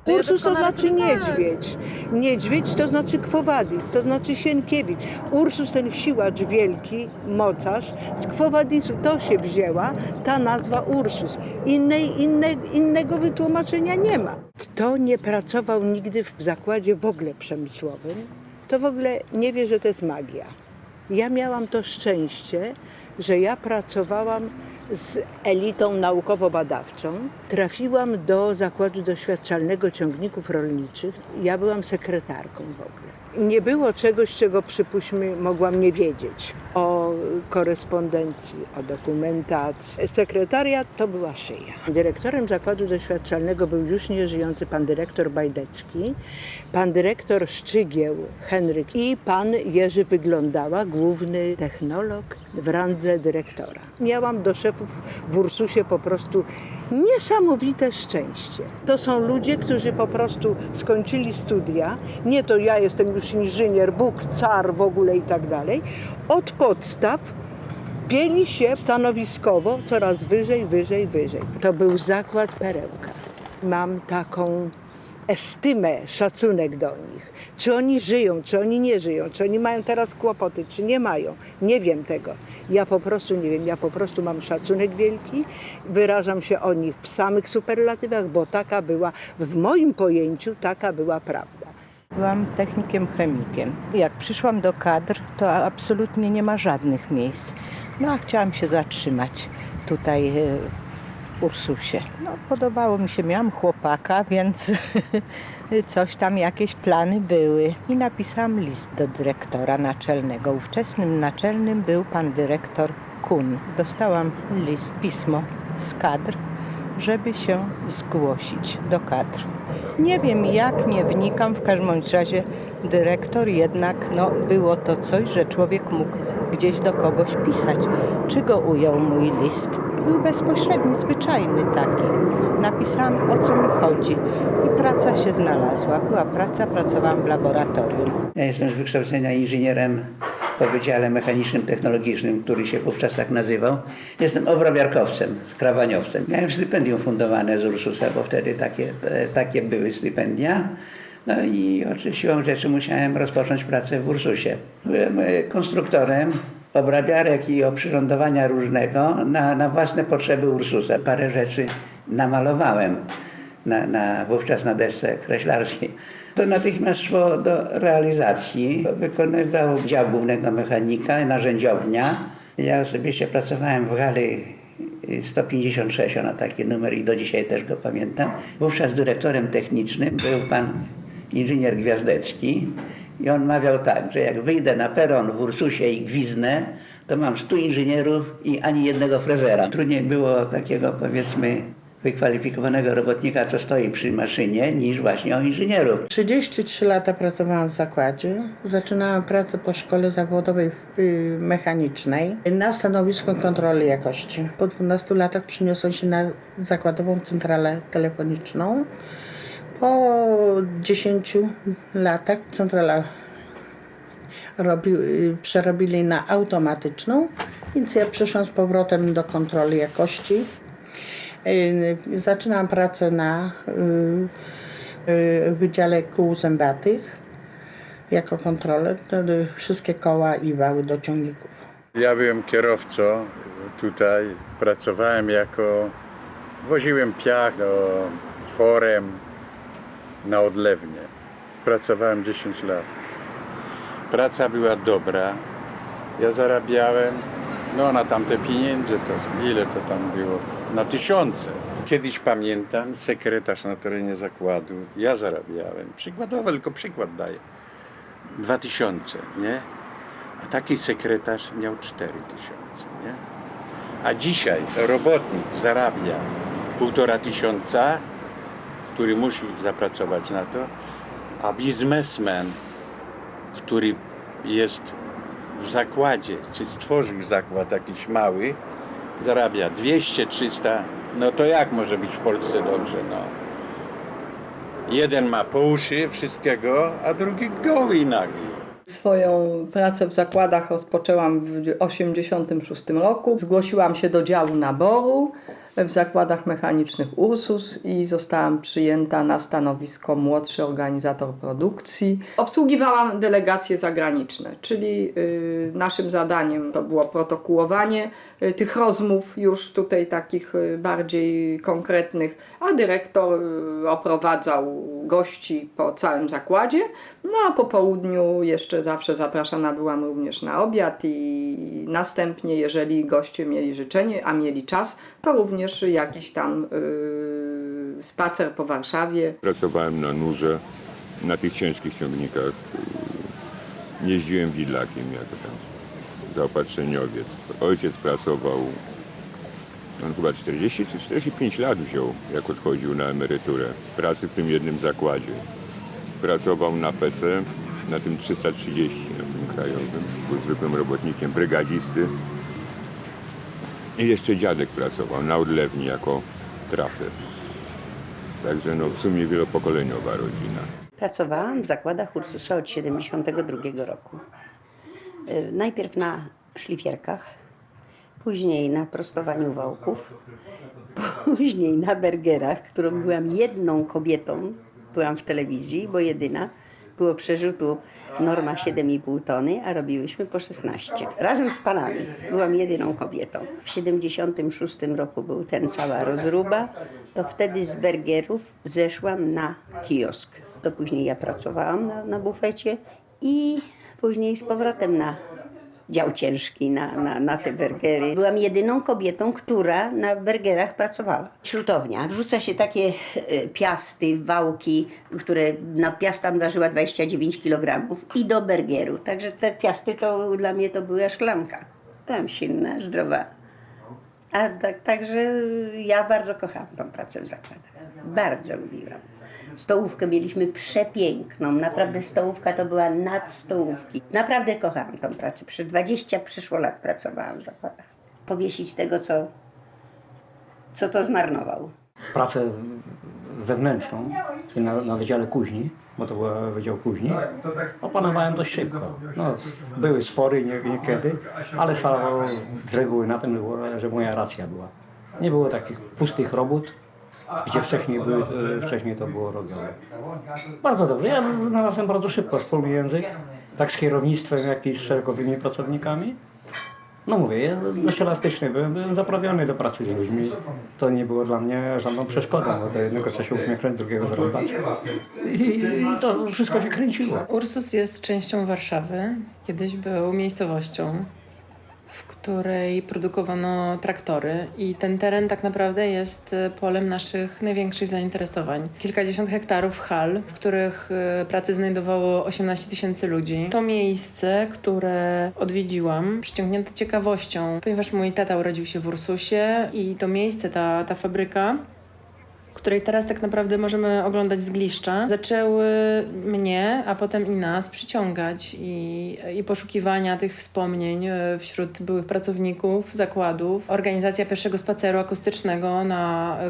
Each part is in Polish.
No ja Ursus to doskonale znaczy sobie- niedźwiedź. Niedźwiedź to znaczy Quo Vadis, to znaczy Sienkiewicz. Ursus ten siłacz wielki, mocarz. Z Quo Vadisu to się wzięła ta nazwa Ursus. Innego wytłumaczenia nie ma. Kto nie pracował nigdy w zakładzie w ogóle przemysłowym, to w ogóle nie wie, że to jest magia. Ja miałam to szczęście, że ja pracowałam z elitą naukowo-badawczą. Trafiłam do Zakładu Doświadczalnego Ciągników Rolniczych. Ja byłam sekretarką w ogóle. Nie było czegoś, czego przypuśćmy mogłam nie wiedzieć. O korespondencji, o dokumentacji. Sekretariat to była szyja. Dyrektorem Zakładu Doświadczalnego był już nieżyjący pan dyrektor Bajdecki, pan dyrektor Szczygieł Henryk i pan Jerzy Wyglądała, główny technolog w randze dyrektora. Miałam do szefów w Ursusie po prostu niesamowite szczęście. To są ludzie, którzy po prostu skończyli studia, nie to ja jestem już inżynier, Bóg, car w ogóle i tak dalej, od podstaw pieli się stanowiskowo coraz wyżej, wyżej, wyżej. To był zakład Perełka. Mam taką estymę, szacunek do nich. Czy oni żyją, czy oni nie żyją, czy oni mają teraz kłopoty, czy nie mają. Nie wiem tego. Ja po prostu nie wiem. Ja po prostu mam szacunek wielki. Wyrażam się o nich w samych superlatywach, bo taka była, w moim pojęciu, taka była prawda. Byłam technikiem chemikiem. Jak przyszłam do kadr, to absolutnie nie ma żadnych miejsc. No a chciałam się zatrzymać tutaj w Ursusie. No podobało mi się, miałam chłopaka, więc coś tam, jakieś plany były. I napisałam list do dyrektora naczelnego. Ówczesnym naczelnym był pan dyrektor Kun. Dostałam pismo z kadr, żeby się zgłosić do kadr. Nie wiem jak, nie wnikam, w każdym bądź razie dyrektor jednak, było to coś, że człowiek mógł gdzieś do kogoś pisać. Czy go ujął mój list? Był bezpośredni, zwyczajny taki. Napisałam, o co mi chodzi i praca się znalazła. Była praca, pracowałam w laboratorium. Ja jestem z wykształcenia inżynierem po Wydziale Mechanicznym Technologicznym, który się wówczas tak nazywał. Jestem obrabiarkowcem, skrawaniowcem. Miałem stypendium fundowane z Ursusa, bo wtedy takie były stypendia. No i oczywiście siłą rzeczy musiałem rozpocząć pracę w Ursusie. Byłem konstruktorem obrabiarek i oprzyrządowania różnego na własne potrzeby Ursusa. Parę rzeczy namalowałem wówczas na desce kreślarskiej. To natychmiast szło do realizacji. Wykonywał dział głównego mechanika, narzędziownia. Ja osobiście pracowałem w hali 156, na taki numer i do dzisiaj też go pamiętam. Wówczas dyrektorem technicznym był pan inżynier Gwiazdecki i on mawiał tak, że jak wyjdę na peron w Ursusie i gwiznę, to mam 100 inżynierów i ani jednego frezera. Trudniej było takiego, powiedzmy, wykwalifikowanego robotnika, co stoi przy maszynie, niż właśnie o inżynierów. 33 lata pracowałam w zakładzie. Zaczynałam pracę po szkole zawodowej mechanicznej na stanowisku kontroli jakości. Po 12 latach przeniosłam się na zakładową centralę telefoniczną. Po 10 latach centrala przerobili na automatyczną, więc ja przyszłam z powrotem do kontroli jakości. Zaczynałam pracę na Wydziale Kół Zębatych jako kontroler. Wszystkie koła i wały do ciągników. Ja byłem kierowcą tutaj, pracowałem woziłem piach do forem na odlewnię. Pracowałem 10 lat. Praca była dobra. Ja zarabiałem, na tamte pieniądze to ile to tam było? Na tysiące. Kiedyś pamiętam, sekretarz na terenie zakładu, ja zarabiałem, przykładowo, tylko przykład daję, 2000, nie? A taki sekretarz miał 4000, nie? A dzisiaj robotnik zarabia 1500, który musi zapracować na to, a biznesmen, który jest w zakładzie, czy stworzył zakład jakiś mały, zarabia 200-300, to jak może być w Polsce dobrze, Jeden ma po uszy wszystkiego, a drugi goły i nagi. Swoją pracę w zakładach rozpoczęłam w 1986 roku. Zgłosiłam się do działu naboru. w zakładach mechanicznych Ursus i zostałam przyjęta na stanowisko młodszy organizator produkcji. Obsługiwałam delegacje zagraniczne, czyli naszym zadaniem to było protokołowanie tych rozmów już tutaj takich bardziej konkretnych, a dyrektor oprowadzał gości po całym zakładzie. No a po południu jeszcze zawsze zapraszana byłam również na obiad i następnie, jeżeli goście mieli życzenie, a mieli czas, to również jakiś tam spacer po Warszawie. Pracowałem na nurze, na tych ciężkich ciągnikach. Jeździłem widlakiem jako tam zaopatrzeniowiec. Ojciec pracował, on chyba 40 czy 45 lat wziął, jak odchodził na emeryturę, pracy w tym jednym zakładzie. Pracował na PC, na tym 330, na tym krajowym. Był zwykłym robotnikiem, brygadzisty. I jeszcze dziadek pracował na odlewni jako traser. Także no, w sumie wielopokoleniowa rodzina. Pracowałam w zakładach Ursusa od 1972 roku. Najpierw na szlifierkach, później na prostowaniu wałków, później na bergerach, którą byłam jedną kobietą. Byłam w telewizji, bo jedyna. Było przerzutu norma 7,5 tony, a robiłyśmy po 16. Razem z panami. Byłam jedyną kobietą. W 1976 roku był ten cała rozruba. To wtedy z bergerów zeszłam na kiosk. To później ja pracowałam na bufecie i później z powrotem na dział ciężki, na te bergery. Byłam jedyną kobietą, która na bergerach pracowała. Śrutownia. Wrzuca się takie piasty, wałki, które na piastach ważyła 29 kg i do bergeru. Także te piasty to dla mnie to była szklanka. Byłam silna, zdrowa. A także ja bardzo kochałam tą pracę w zakładach. Bardzo lubiłam. Stołówkę mieliśmy przepiękną, naprawdę stołówka to była nad stołówki. Naprawdę kochałam tą pracę. Przez 20 przyszło lat pracowałam w zakładach. Powiesić tego, co to zmarnował. Pracę wewnętrzną na Wydziale Kuźni, bo to był Wydział Kuźni, opanowałem dość szybko. No, były spory niekiedy, ale z reguły na tym było, że moja racja była. Nie było takich pustych robót, gdzie wcześniej to było robione. Bardzo dobrze. Ja znalazłem bardzo szybko wspólny język, tak z kierownictwem, jak i z szeregowymi pracownikami. No mówię, ja dość elastyczny byłem zaprawiony do pracy z ludźmi. To nie było dla mnie żadną przeszkodą, bo do jednego trzeba się uśmiechnąć, drugiego zarąbać. I to wszystko się kręciło. Ursus jest częścią Warszawy. Kiedyś był miejscowością, w której produkowano traktory i ten teren tak naprawdę jest polem naszych największych zainteresowań. Kilkadziesiąt hektarów hal, w których pracy znajdowało 18 000 ludzi. To miejsce, które odwiedziłam, przyciągnięte ciekawością, ponieważ mój tata urodził się w Ursusie i to miejsce, ta fabryka, której teraz tak naprawdę możemy oglądać z gliszcza, zaczęły mnie, a potem i nas przyciągać i poszukiwania tych wspomnień wśród byłych pracowników zakładów. Organizacja pierwszego spaceru akustycznego,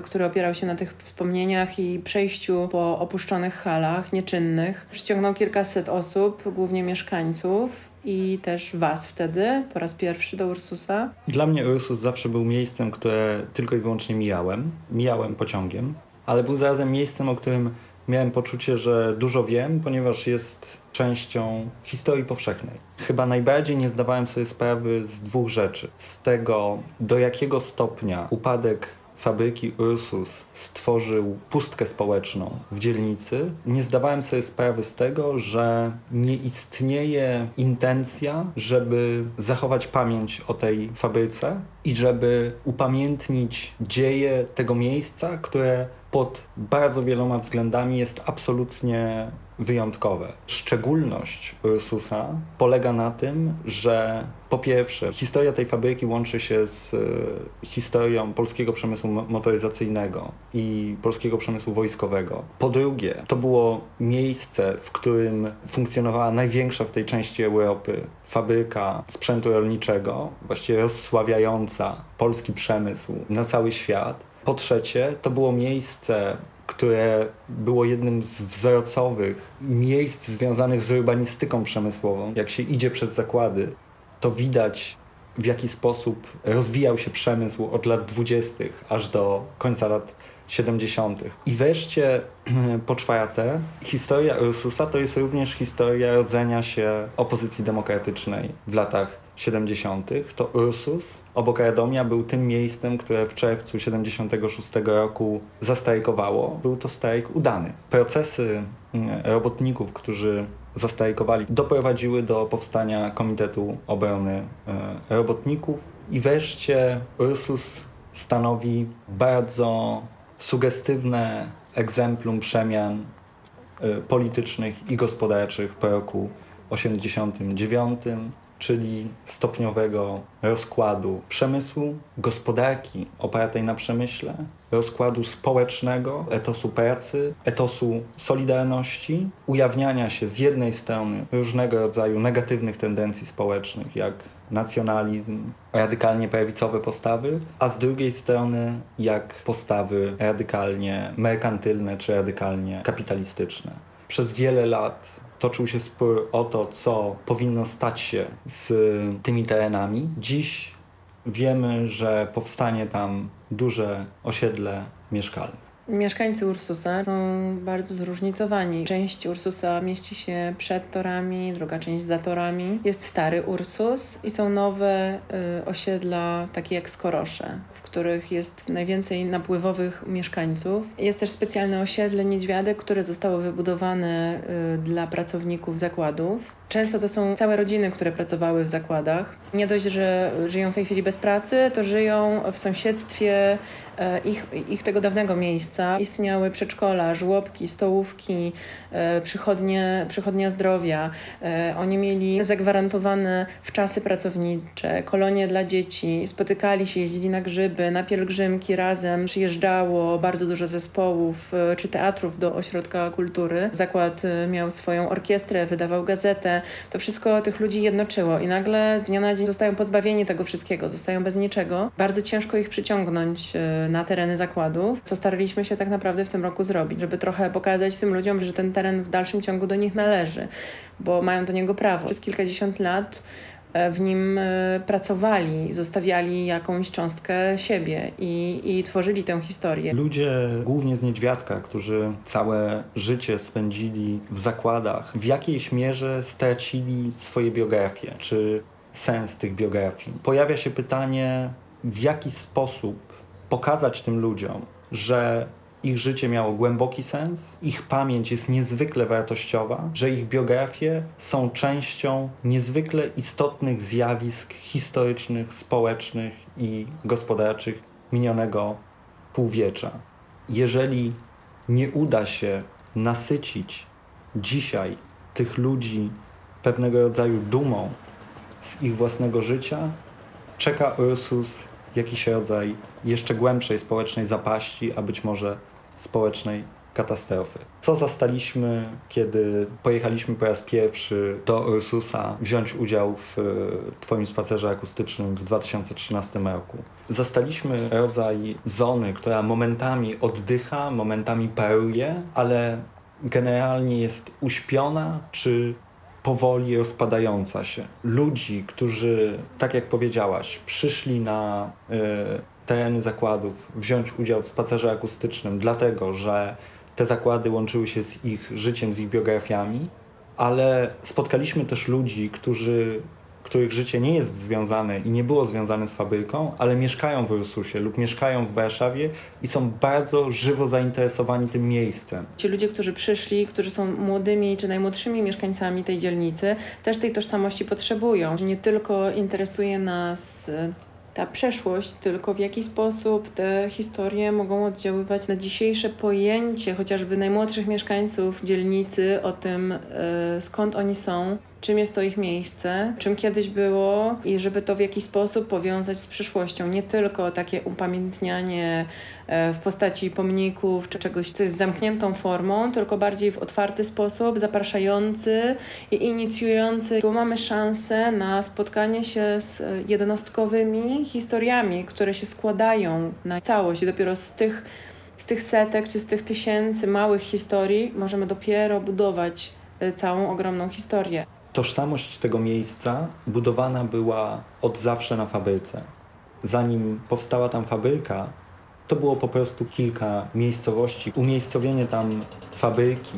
który opierał się na tych wspomnieniach i przejściu po opuszczonych halach nieczynnych, przyciągnął kilkaset osób, głównie mieszkańców. I też was wtedy, po raz pierwszy do Ursusa. Dla mnie Ursus zawsze był miejscem, które tylko i wyłącznie mijałem pociągiem, ale był zarazem miejscem, o którym miałem poczucie, że dużo wiem, ponieważ jest częścią historii powszechnej. Chyba najbardziej nie zdawałem sobie sprawy z dwóch rzeczy. Z tego, do jakiego stopnia upadek fabryki Ursus stworzył pustkę społeczną w dzielnicy. Nie zdawałem sobie sprawy z tego, że nie istnieje intencja, żeby zachować pamięć o tej fabryce i żeby upamiętnić dzieje tego miejsca, które pod bardzo wieloma względami jest absolutnie wyjątkowe. Szczególność Ursusa polega na tym, że po pierwsze, historia tej fabryki łączy się z historią polskiego przemysłu motoryzacyjnego i polskiego przemysłu wojskowego. Po drugie, to było miejsce, w którym funkcjonowała największa w tej części Europy fabryka sprzętu rolniczego, właściwie rozsławiająca polski przemysł na cały świat. Po trzecie, to było miejsce, które było jednym z wzorcowych miejsc związanych z urbanistyką przemysłową. Jak się idzie przez zakłady, to widać w jaki sposób rozwijał się przemysł od lat 20. aż do końca lat 70. I wreszcie po czwarte, historia Ursusa to jest również historia rodzenia się opozycji demokratycznej w latach 70. To Ursus obok Radomia był tym miejscem, które w czerwcu 76 roku zastrajkowało. Był to strajk udany. Procesy robotników, którzy zastrajkowali, doprowadziły do powstania Komitetu Obrony Robotników. I wreszcie Ursus stanowi bardzo sugestywne egzemplum przemian politycznych i gospodarczych po roku 89, czyli stopniowego rozkładu przemysłu, gospodarki opartej na przemyśle, rozkładu społecznego, etosu pracy, etosu solidarności, ujawniania się z jednej strony różnego rodzaju negatywnych tendencji społecznych, jak nacjonalizm, radykalnie prawicowe postawy, a z drugiej strony jak postawy radykalnie merkantylne czy radykalnie kapitalistyczne. Przez wiele lat toczył się spór o to, co powinno stać się z tymi terenami. Dziś wiemy, że powstanie tam duże osiedle mieszkalne. Mieszkańcy Ursusa są bardzo zróżnicowani. Część Ursusa mieści się przed torami, druga część za torami. Jest stary Ursus i są nowe osiedla, takie jak Skorosze, w których jest najwięcej napływowych mieszkańców. Jest też specjalne osiedle Niedźwiadek, które zostało wybudowane dla pracowników zakładów. Często to są całe rodziny, które pracowały w zakładach. Nie dość, że żyją w tej chwili bez pracy, to żyją w sąsiedztwie ich tego dawnego miejsca. Istniały przedszkola, żłobki, stołówki, przychodnia zdrowia. Oni mieli zagwarantowane wczasy pracownicze, kolonie dla dzieci, spotykali się, jeździli na grzyby, na pielgrzymki razem. Przyjeżdżało bardzo dużo zespołów czy teatrów do ośrodka kultury. Zakład miał swoją orkiestrę, wydawał gazetę. To wszystko tych ludzi jednoczyło i nagle z dnia na dzień zostają pozbawieni tego wszystkiego, zostają bez niczego. Bardzo ciężko ich przyciągnąć na tereny zakładów, co staraliśmy się tak naprawdę w tym roku zrobić, żeby trochę pokazać tym ludziom, że ten teren w dalszym ciągu do nich należy, bo mają do niego prawo. Przez kilkadziesiąt lat w nim pracowali, zostawiali jakąś cząstkę siebie i tworzyli tę historię. Ludzie, głównie z Niedźwiadka, którzy całe życie spędzili w zakładach, w jakiejś mierze stracili swoje biografie, czy sens tych biografii. Pojawia się pytanie, w jaki sposób pokazać tym ludziom, że ich życie miało głęboki sens, ich pamięć jest niezwykle wartościowa, że ich biografie są częścią niezwykle istotnych zjawisk historycznych, społecznych i gospodarczych minionego półwiecza. Jeżeli nie uda się nasycić dzisiaj tych ludzi pewnego rodzaju dumą z ich własnego życia, czeka Ursus jakiś rodzaj jeszcze głębszej społecznej zapaści, a być może społecznej katastrofy. Co zastaliśmy, kiedy pojechaliśmy po raz pierwszy do Ursusa wziąć udział w Twoim spacerze akustycznym w 2013 roku? Zastaliśmy rodzaj zony, która momentami oddycha, momentami paruje, ale generalnie jest uśpiona czy powoli rozpadająca się. Ludzi, którzy, tak jak powiedziałaś, przyszli na tereny zakładów wziąć udział w spacerze akustycznym, dlatego że te zakłady łączyły się z ich życiem, z ich biografiami, ale spotkaliśmy też ludzi, których życie nie jest związane i nie było związane z fabryką, ale mieszkają w Ursusie lub mieszkają w Warszawie i są bardzo żywo zainteresowani tym miejscem. Ci ludzie, którzy przyszli, którzy są młodymi czy najmłodszymi mieszkańcami tej dzielnicy, też tej tożsamości potrzebują. Nie tylko interesuje nas ta przeszłość, tylko w jaki sposób te historie mogą oddziaływać na dzisiejsze pojęcie chociażby najmłodszych mieszkańców dzielnicy o tym, skąd oni są, czym jest to ich miejsce, czym kiedyś było i żeby to w jakiś sposób powiązać z przyszłością. Nie tylko takie upamiętnianie w postaci pomników czy czegoś, co jest zamkniętą formą, tylko bardziej w otwarty sposób, zapraszający i inicjujący. Tu mamy szansę na spotkanie się z jednostkowymi historiami, które się składają na całość. I dopiero z tych setek czy z tych tysięcy małych historii możemy dopiero budować całą ogromną historię. Tożsamość tego miejsca budowana była od zawsze na fabryce. Zanim powstała tam fabryka, to było po prostu kilka miejscowości. Umiejscowienie tam fabryki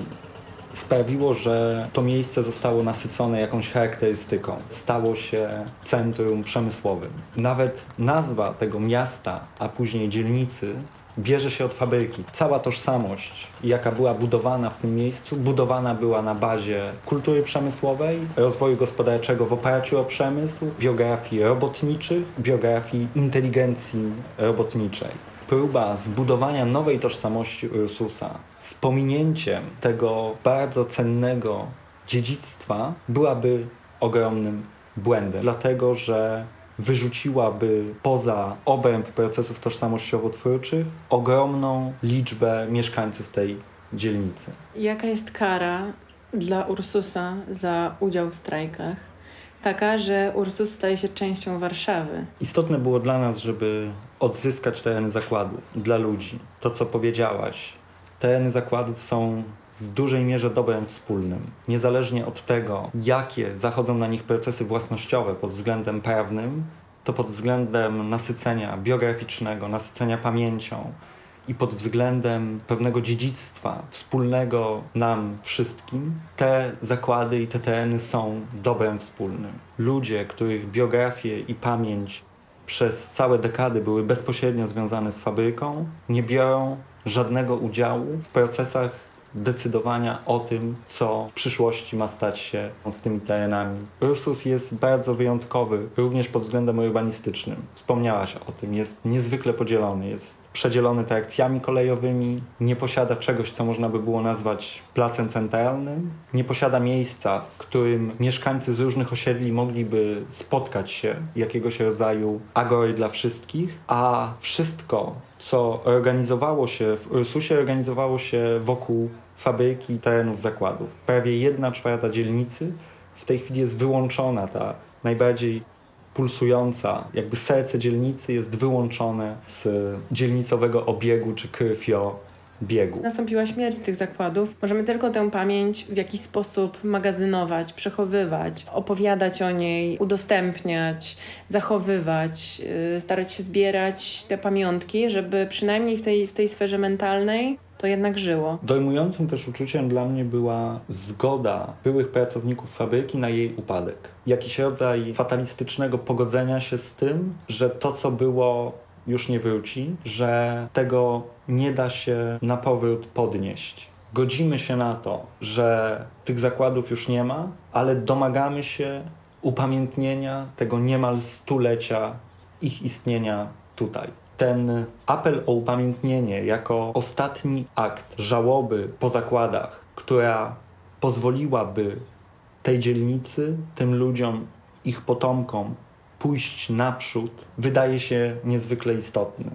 sprawiło, że to miejsce zostało nasycone jakąś charakterystyką. Stało się centrum przemysłowym. Nawet nazwa tego miasta, a później dzielnicy, bierze się od fabryki. Cała tożsamość, jaka była budowana w tym miejscu, budowana była na bazie kultury przemysłowej, rozwoju gospodarczego w oparciu o przemysł, biografii robotniczych, biografii inteligencji robotniczej. Próba zbudowania nowej tożsamości Ursusa z pominięciem tego bardzo cennego dziedzictwa byłaby ogromnym błędem, dlatego że wyrzuciłaby poza obręb procesów tożsamościowo-twórczych ogromną liczbę mieszkańców tej dzielnicy. Jaka jest kara dla Ursusa za udział w strajkach? Taka, że Ursus staje się częścią Warszawy. Istotne było dla nas, żeby odzyskać tereny zakładów dla ludzi. To, co powiedziałaś, tereny zakładów są w dużej mierze dobrem wspólnym. Niezależnie od tego, jakie zachodzą na nich procesy własnościowe pod względem prawnym, to pod względem nasycenia biograficznego, nasycenia pamięcią i pod względem pewnego dziedzictwa wspólnego nam wszystkim, te zakłady i te tereny są dobrem wspólnym. Ludzie, których biografie i pamięć przez całe dekady były bezpośrednio związane z fabryką, nie biorą żadnego udziału w procesach decydowania o tym, co w przyszłości ma stać się z tymi terenami. Ursus jest bardzo wyjątkowy, również pod względem urbanistycznym. Wspomniałaś o tym, jest niezwykle podzielony, jest przedzielony trakcjami kolejowymi, nie posiada czegoś, co można by było nazwać placem centralnym, nie posiada miejsca, w którym mieszkańcy z różnych osiedli mogliby spotkać się, jakiegoś rodzaju agory dla wszystkich, a wszystko, co organizowało się w Ursusie, organizowało się wokół fabryki i terenów zakładów. Prawie 1/4 dzielnicy w tej chwili jest wyłączona, ta najbardziej pulsująca, jakby serce dzielnicy jest wyłączone z dzielnicowego obiegu czy krwiobiegu. Nastąpiła śmierć tych zakładów. Możemy tylko tę pamięć w jakiś sposób magazynować, przechowywać, opowiadać o niej, udostępniać, zachowywać, starać się zbierać te pamiątki, żeby przynajmniej w tej sferze mentalnej to jednak żyło. Dojmującym też uczuciem dla mnie była zgoda byłych pracowników fabryki na jej upadek. Jakiś rodzaj fatalistycznego pogodzenia się z tym, że to, co było, już nie wróci, że tego nie da się na powrót podnieść. Godzimy się na to, że tych zakładów już nie ma, ale domagamy się upamiętnienia tego niemal stulecia ich istnienia tutaj. Ten apel o upamiętnienie jako ostatni akt żałoby po zakładach, która pozwoliłaby tej dzielnicy, tym ludziom, ich potomkom pójść naprzód, wydaje się niezwykle istotny.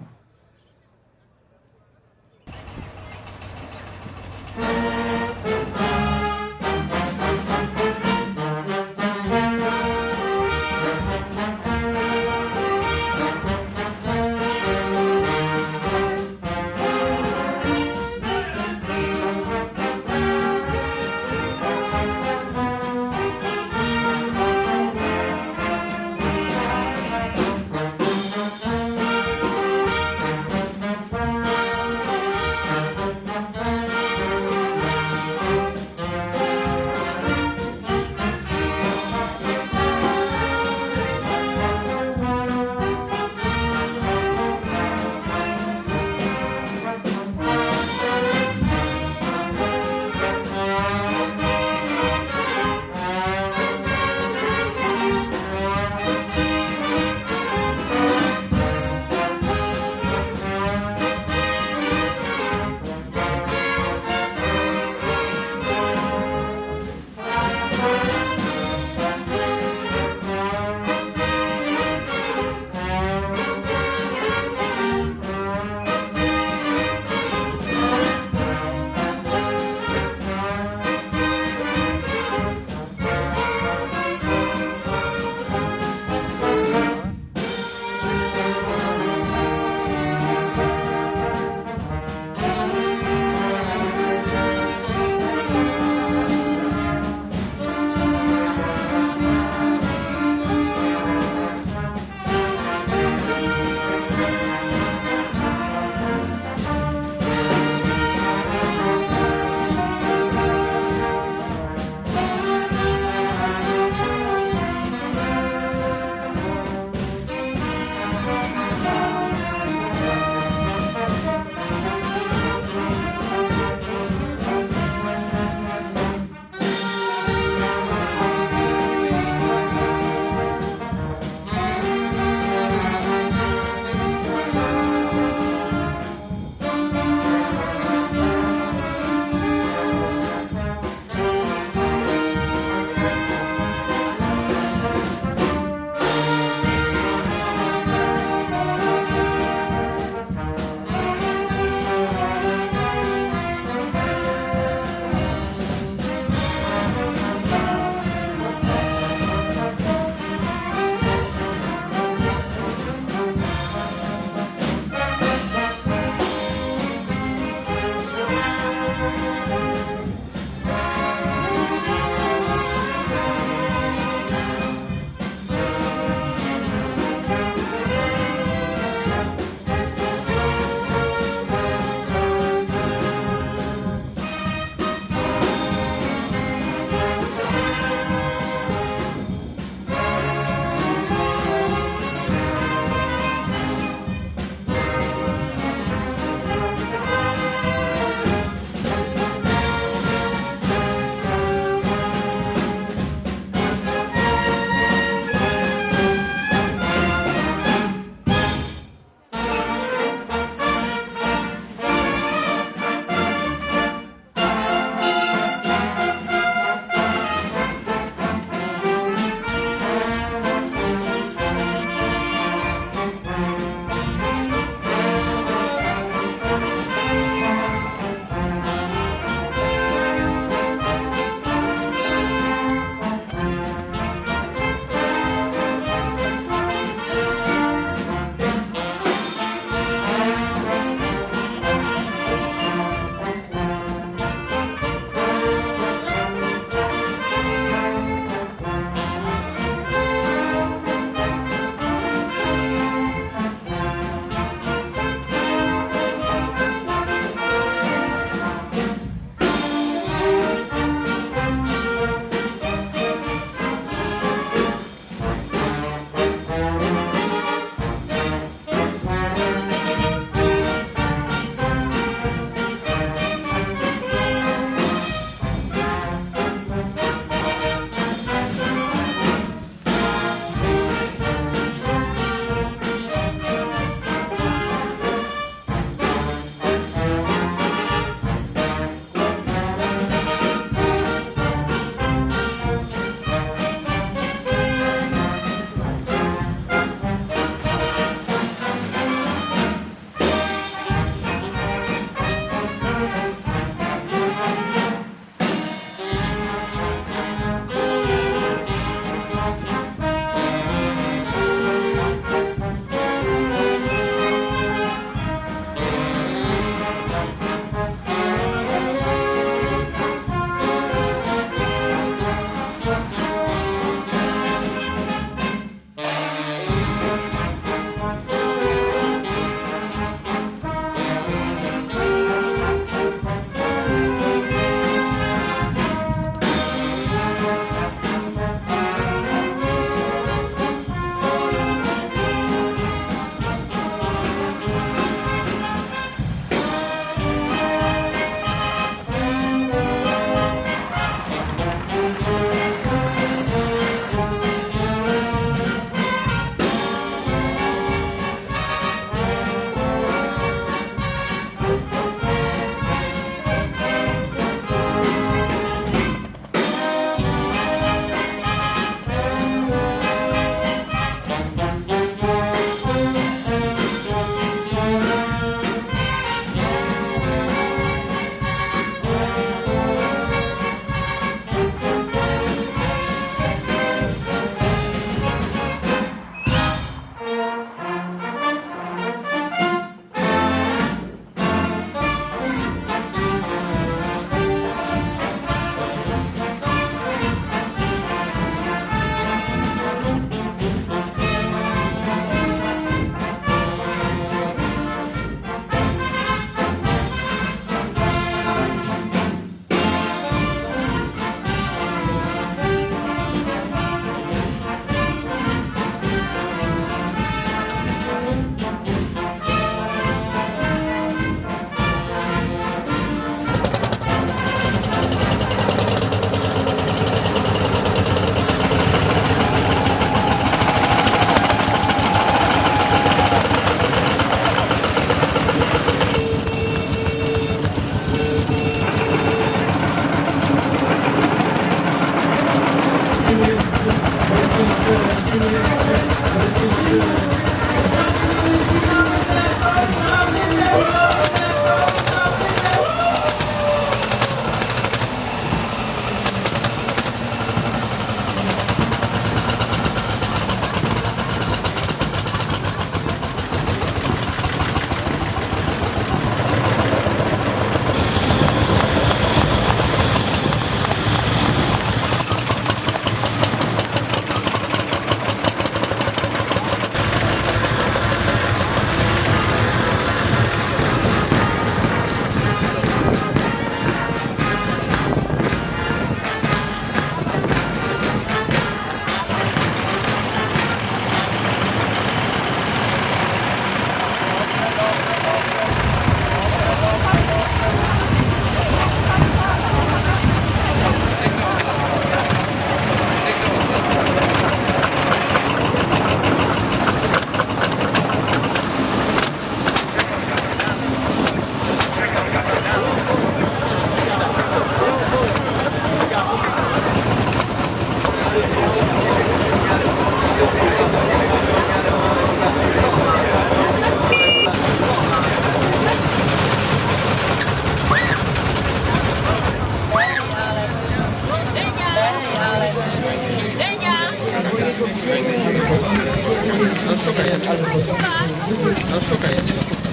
No szukaj.